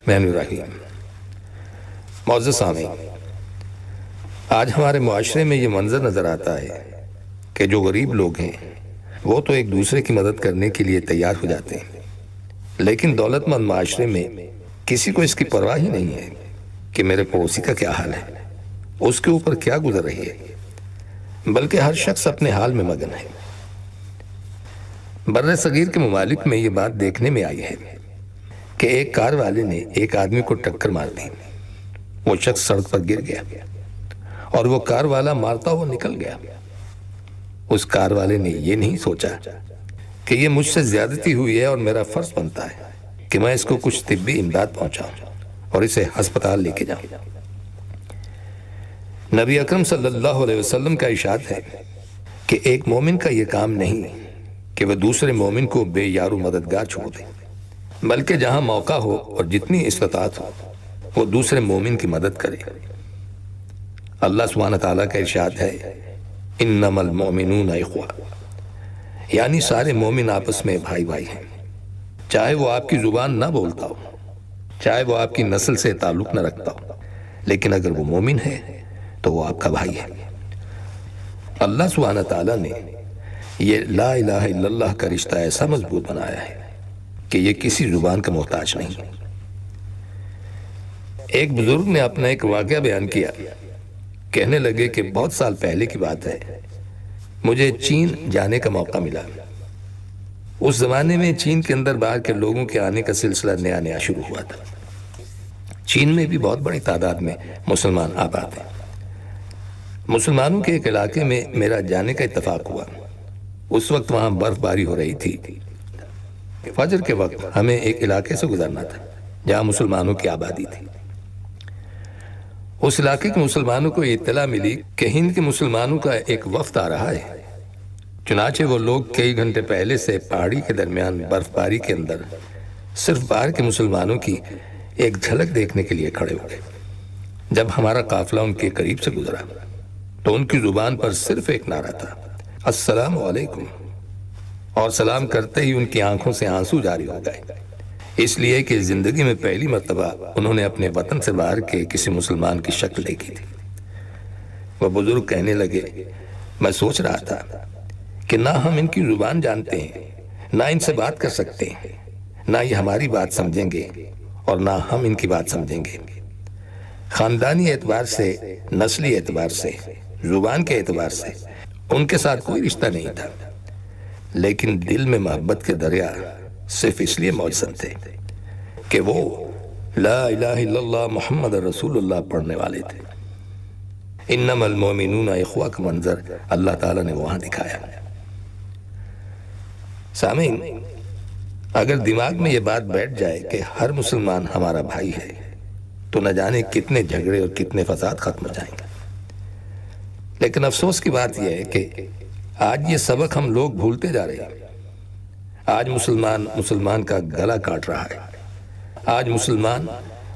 الرحمن الرحیم۔ معزز سامعین، آج ہمارے معاشرے میں یہ منظر نظر آتا ہے کہ جو غریب لوگ ہیں وہ تو ایک دوسرے کی مدد کرنے کے لیے تیار ہو جاتے ہیں، لیکن دولت مند معاشرے میں کسی کو اس کی پرواہ ہی نہیں ہے کہ میرے پڑوسی کا کیا حال ہے، اس کے اوپر کیا گزر رہی ہے، بلکہ ہر شخص اپنے حال میں مگن ہے۔ بر صغیر کے ممالک میں یہ بات دیکھنے میں آئی ہے کہ ایک کار والے نے ایک آدمی کو ٹکر مار دی، وہ شخص سڑک پر گر گیا اور وہ کار والا مارتا ہوا نکل گیا۔ اس کار والے نے یہ نہیں سوچا کہ یہ مجھ سے زیادتی ہوئی ہے اور میرا فرض بنتا ہے کہ میں اس کو کچھ طبی امداد پہنچاؤں اور اسے ہسپتال لے کے جاؤں۔ نبی اکرم صلی اللہ علیہ وسلم کا ارشاد ہے کہ ایک مومن کا یہ کام نہیں کہ وہ دوسرے مومن کو بے یار و مددگار چھوڑ دے، بلکہ جہاں موقع ہو اور جتنی استطاعت ہو وہ دوسرے مومن کی مدد کرے۔ اللہ سبحانہ تعالیٰ کا ارشاد ہے انما المؤمنون اخوہ، یعنی سارے مومن آپس میں بھائی بھائی ہیں، چاہے وہ آپ کی زبان نہ بولتا ہو، چاہے وہ آپ کی نسل سے تعلق نہ رکھتا ہو، لیکن اگر وہ مومن ہے تو وہ آپ کا بھائی ہے۔ اللہ سبحانہ تعالیٰ نے یہ لا الہ الا اللہ کا رشتہ ایسا مضبوط بنایا ہے کہ یہ کسی زبان کا محتاج نہیں۔ ایک بزرگ نے اپنا ایک واقعہ بیان کیا، کہنے لگے کہ بہت سال پہلے کی بات ہے، مجھے چین جانے کا موقع ملا۔ اس زمانے میں چین کے اندر باہر کے لوگوں کے آنے کا سلسلہ نیا نیا شروع ہوا تھا۔ چین میں بھی بہت بڑی تعداد میں مسلمان آباد ہیں۔ مسلمانوں کے ایک علاقے میں میرا جانے کا اتفاق ہوا۔ اس وقت وہاں برف باری ہو رہی تھی۔ فجر کے وقت ہمیں ایک علاقے سے گزرنا تھا جہاں مسلمانوں کی آبادی تھی۔ اس علاقے کے مسلمانوں کو یہ اطلاع ملی کہ ہند کے مسلمانوں کا ایک وفد آ رہا ہے، چنانچہ وہ لوگ کئی گھنٹے پہلے سے پہاڑی کے درمیان برف باری کے اندر صرف باہر کے مسلمانوں کی ایک جھلک دیکھنے کے لیے کھڑے ہو گئے۔ جب ہمارا قافلہ ان کے قریب سے گزرا تو ان کی زبان پر صرف ایک نعرہ تھا، السلام علیکم، اور سلام کرتے ہی ان کی آنکھوں سے آنسو جاری ہو گئے، اس لیے کہ زندگی میں پہلی مرتبہ انہوں نے اپنے وطن سے باہر کے کسی مسلمان کی شکل دیکھی تھی۔ وہ بزرگ کہنے لگے، میں سوچ رہا تھا کہ نہ ہم ان کی زبان جانتے ہیں، نہ ان سے بات کر سکتے ہیں، نہ یہ ہماری بات سمجھیں گے اور نہ ہم ان کی بات سمجھیں گے۔ خاندانی اعتبار سے، نسلی اعتبار سے، زبان کے اعتبار سے ان کے ساتھ کوئی رشتہ نہیں تھا، لیکن دل میں محبت کے دریا صرف اس لیے موجود تھے کہ وہ لا الہ الا اللہ محمد رسول اللہ پڑھنے والے تھے۔ انما المؤمنون اخوہ کا منظر اللہ تعالیٰ نے وہاں دکھایا۔ سامعین، اگر دماغ میں یہ بات بیٹھ جائے کہ ہر مسلمان ہمارا بھائی ہے تو نہ جانے کتنے جھگڑے اور کتنے فساد ختم ہو جائیں گے۔ لیکن افسوس کی بات یہ ہے کہ آج یہ سبق ہم لوگ بھولتے جا رہے ہیں۔ آج مسلمان کا گلا کاٹ رہا ہے، آج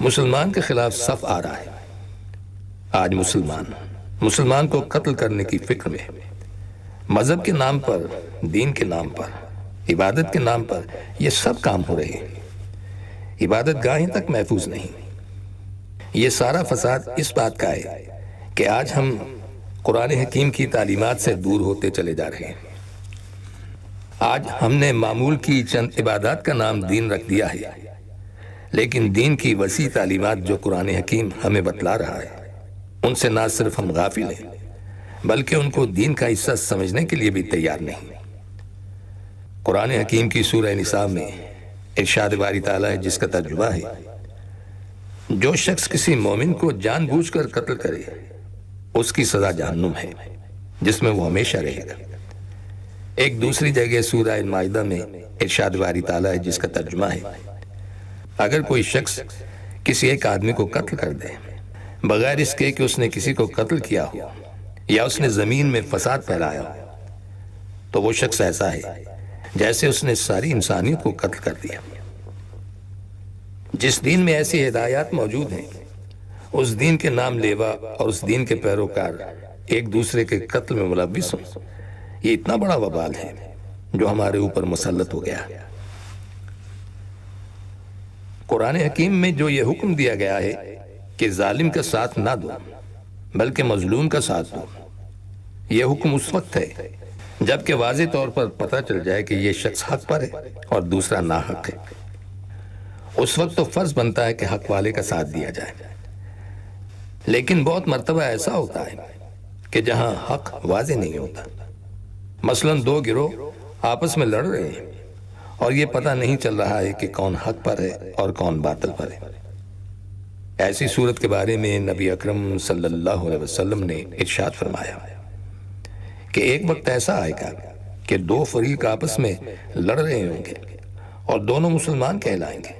مسلمان کے خلاف صف آ رہا ہے، آج مسلمان کو قتل کرنے کی فکر میں ہے۔ مذہب کے نام پر، دین کے نام پر، عبادت کے نام پر یہ سب کام ہو رہے ہیں۔ عبادت گاہیں تک محفوظ نہیں۔ یہ سارا فساد اس بات کا ہے کہ آج ہم قرآن حکیم کی تعلیمات سے دور ہوتے چلے جا رہے ہیں۔ آج ہم نے معمول کی چند عبادات کا نام دین رکھ دیا ہے، لیکن دین کی وسیع تعلیمات جو قرآن حکیم ہمیں بتلا رہا ہے ان سے نہ صرف ہم غافل ہیں بلکہ ان کو دین کا حصہ سمجھنے کے لیے بھی تیار نہیں۔ قرآن حکیم کی سورہ نساء میں ارشاد باری تعالیٰ ہے جس کا ترجمہ ہے، جو شخص کسی مومن کو جان بوجھ کر قتل کرے اس کی سزا جہنم ہے جس میں وہ ہمیشہ رہے گا۔ ایک دوسری جگہ سورہ المائدہ میں ارشاد باری تعالیٰ ہے جس کا ترجمہ ہے، اگر کوئی شخص کسی ایک آدمی کو قتل کر دے بغیر اس کے کہ اس نے کسی کو قتل کیا ہو یا اس نے زمین میں فساد پھیلایا ہو تو وہ شخص ایسا ہے جیسے اس نے ساری انسانیت کو قتل کر دیا۔ جس دین میں ایسی ہدایات موجود ہیں اس دین کے نام لیوا اور اس دین کے پیروکار ایک دوسرے کے قتل میں ملوث ہوں، یہ اتنا بڑا وبال ہے جو ہمارے اوپر مسلط ہو گیا۔ قرآن حکیم میں جو یہ حکم دیا گیا ہے کہ ظالم کا ساتھ نہ دو بلکہ مظلوم کا ساتھ دو، یہ حکم اس وقت ہے جبکہ واضح طور پر پتہ چل جائے کہ یہ شخص حق پر ہے اور دوسرا ناحق ہے۔ اس وقت تو فرض بنتا ہے کہ حق والے کا ساتھ دیا جائے، لیکن بہت مرتبہ ایسا ہوتا ہے کہ جہاں حق واضح نہیں ہوتا، مثلا دو گروہ آپس میں لڑ رہے ہیں اور یہ پتہ نہیں چل رہا ہے کہ کون حق پر ہے اور کون باطل پر ہے۔ ایسی صورت کے بارے میں نبی اکرم صلی اللہ علیہ وسلم نے ارشاد فرمایا کہ ایک وقت ایسا آئے گا کہ دو فریق آپس میں لڑ رہے ہوں گے اور دونوں مسلمان کہلائیں گے،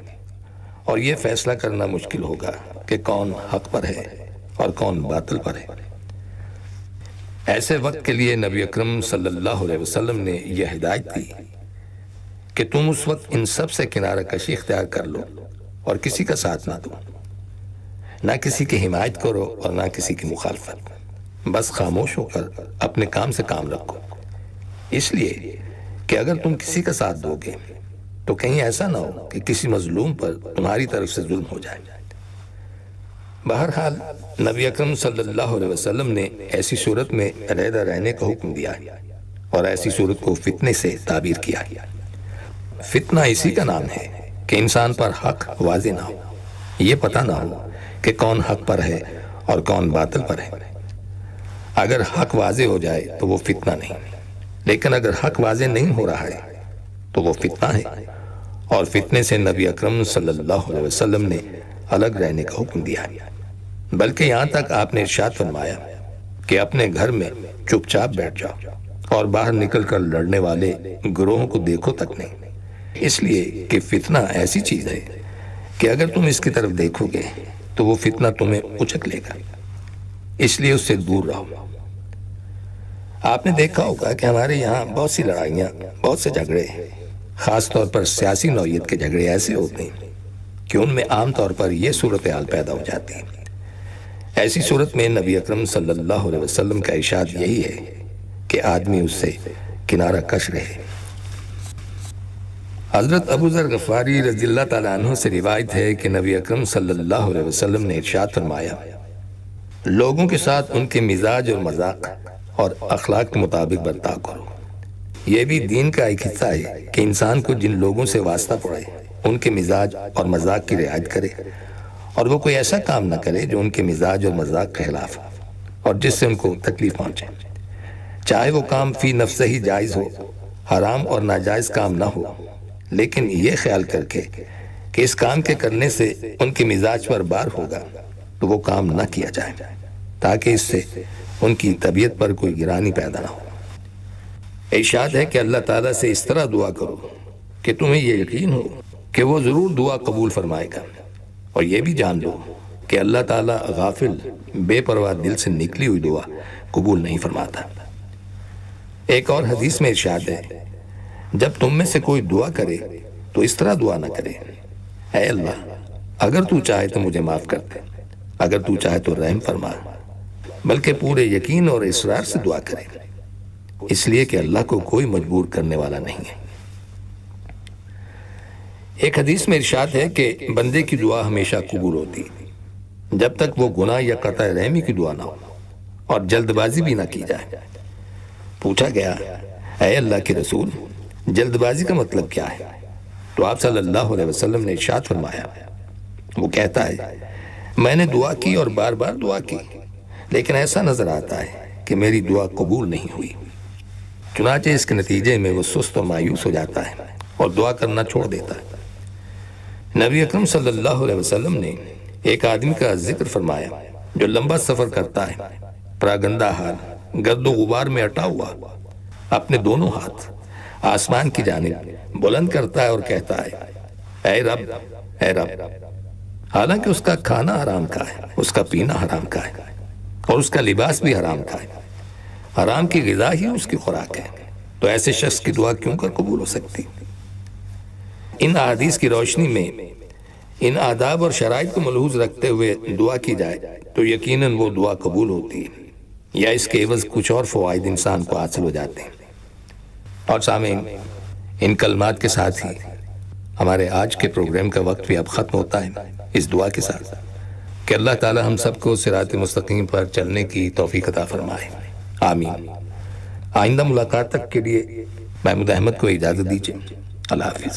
اور یہ فیصلہ کرنا مشکل ہوگا کہ کون حق پر ہے اور کون باطل پر ہے۔ ایسے وقت کے لیے نبی اکرم صلی اللہ علیہ وسلم نے یہ ہدایت دی کہ تم اس وقت ان سب سے کنارہ کشی اختیار کر لو اور کسی کا ساتھ نہ دو، نہ کسی کی حمایت کرو اور نہ کسی کی مخالفت، بس خاموش ہو کر اپنے کام سے کام رکھو، اس لیے کہ اگر تم کسی کا ساتھ دو گے تو کہیں ایسا نہ ہو کہ کسی مظلوم پر تمہاری طرف سے ظلم ہو جائے۔ بہرحال نبی اکرم صلی اللہ علیہ وسلم نے ایسی صورت میں علیحدہ رہنے کا حکم دیا اور ایسی صورت کو فتنے سے تعبیر کیا۔ فتنہ اسی کا نام ہے کہ انسان پر حق واضح نہ ہو، یہ پتہ نہ ہو کہ کون حق پر ہے اور کون باطل پر ہے۔ اگر حق واضح ہو جائے تو وہ فتنہ نہیں، لیکن اگر حق واضح نہیں ہو رہا ہے تو وہ فتنہ ہے، اور فتنے سے نبی اکرم صلی اللہ علیہ وسلم نے الگ رہنے کا حکم دیا، بلکہ یہاں تک آپ نے ارشاد فرمایا کہ اپنے گھر میں چپ چاپ بیٹھ جاؤ اور باہر نکل کر لڑنے والے گروہوں کو دیکھو تک نہیں، اس لیے کہ فتنہ ایسی چیز ہے کہ اگر تم اس کی طرف دیکھو گے تو وہ فتنہ تمہیں اچک لے گا، اس لیے اس سے دور رہو۔ آپ نے دیکھا ہوگا کہ ہمارے یہاں بہت سی لڑائیاں، بہت سے جھگڑے، خاص طور پر سیاسی نوعیت کے جھگڑے ایسے ہوتے ہیں کہ ان میں عام طور پر یہ صورتحال پیدا ہو جاتی ہے۔ ایسی صورت میں نبی اکرم صلی اللہ علیہ وسلم کا ارشاد یہی ہے کہ آدمی اس سے کنارہ کش رہے۔ حضرت ابو ذر غفاری رضی اللہ تعالیٰ عنہ سے روایت ہے کہ نبی اکرم صلی اللہ علیہ وسلم نے ارشاد فرمایا، لوگوں کے ساتھ ان کے مزاج اور مذاق اور اخلاق کے مطابق برتاؤ کرو۔ یہ بھی دین کا ایک حصہ ہے کہ انسان کو جن لوگوں سے واسطہ پڑے ان کے مزاج اور مذاق کی رعایت کرے، اور وہ کوئی ایسا کام نہ کرے جو ان کے مزاج اور مذاق کے خلاف ہو اور جس سے ان کو تکلیف پہنچے، چاہے وہ کام فی نفسہ ہی جائز ہو، حرام اور ناجائز کام نہ ہو، لیکن یہ خیال کر کے کہ اس کام کے کرنے سے ان کے مزاج پر بار ہوگا تو وہ کام نہ کیا جائے، تاکہ اس سے ان کی طبیعت پر کوئی گرانی پیدا نہ ہو۔ ارشاد ہے کہ اللہ تعالیٰ سے اس طرح دعا کرو کہ تمہیں یہ یقین ہو کہ وہ ضرور دعا قبول فرمائے گا، اور یہ بھی جان لو کہ اللہ تعالیٰ غافل بے پرواہ دل سے نکلی ہوئی دعا قبول نہیں فرماتا۔ ایک اور حدیث میں ارشاد ہے، جب تم میں سے کوئی دعا کرے تو اس طرح دعا نہ کرے، اے اللہ اگر تو چاہے تو مجھے معاف کر دے، اگر تو چاہے تو رحم فرما، بلکہ پورے یقین اور اصرار سے دعا کرے، اس لیے کہ اللہ کو کوئی مجبور کرنے والا نہیں ہے۔ ایک حدیث میں ارشاد ہے کہ بندے کی دعا ہمیشہ قبول ہوتی جب تک وہ گناہ یا قطع رحمی کی دعا نہ ہو اور جلد بازی بھی نہ کی جائے۔ پوچھا گیا، اے اللہ کے رسول، جلد بازی کا مطلب کیا ہے؟ تو آپ صلی اللہ علیہ وسلم نے ارشاد فرمایا، وہ کہتا ہے، میں نے دعا کی اور بار بار دعا کی، لیکن ایسا نظر آتا ہے کہ میری دعا قبول نہیں ہوئی، چنانچہ اس کے نتیجے میں وہ سست اور مایوس ہو جاتا ہے اور دعا کرنا چھوڑ دیتا ہے۔ نبی اکرم صلی اللہ علیہ وسلم نے ایک آدمی کا ذکر فرمایا جو لمبا سفر کرتا ہے، پراگندہ حال، گرد و غبار میں اٹا ہوا، اپنے دونوں ہاتھ آسمان کی جانب بلند کرتا ہے اور کہتا ہے، اے رب، اے رب، حالانکہ اس کا کھانا حرام کا ہے، اس کا پینا حرام کا ہے اور اس کا لباس بھی حرام کا ہے، حرام کی غذا ہی اس کی خوراک ہے، تو ایسے شخص کی دعا کیوں کر قبول ہو سکتی؟ ان احادیث کی روشنی میں ان آداب اور شرائط کو ملحوظ رکھتے ہوئے دعا کی جائے تو یقیناً وہ دعا قبول ہوتی ہے، یا اس کے عوض کچھ اور فوائد انسان کو حاصل ہو جاتے ہیں۔ اور سامعین، ان کلمات کے ساتھ ہی ہمارے آج کے پروگرام کا وقت بھی اب ختم ہوتا ہے، اس دعا کے ساتھ کہ اللہ تعالی ہم سب کو صراط مستقیم پر چلنے کی توفیق عطا فرمائے، آمین۔ آئندہ ملاقات تک کے لیے محمود احمد کو اجازت دیجیے، اللہ حافظ۔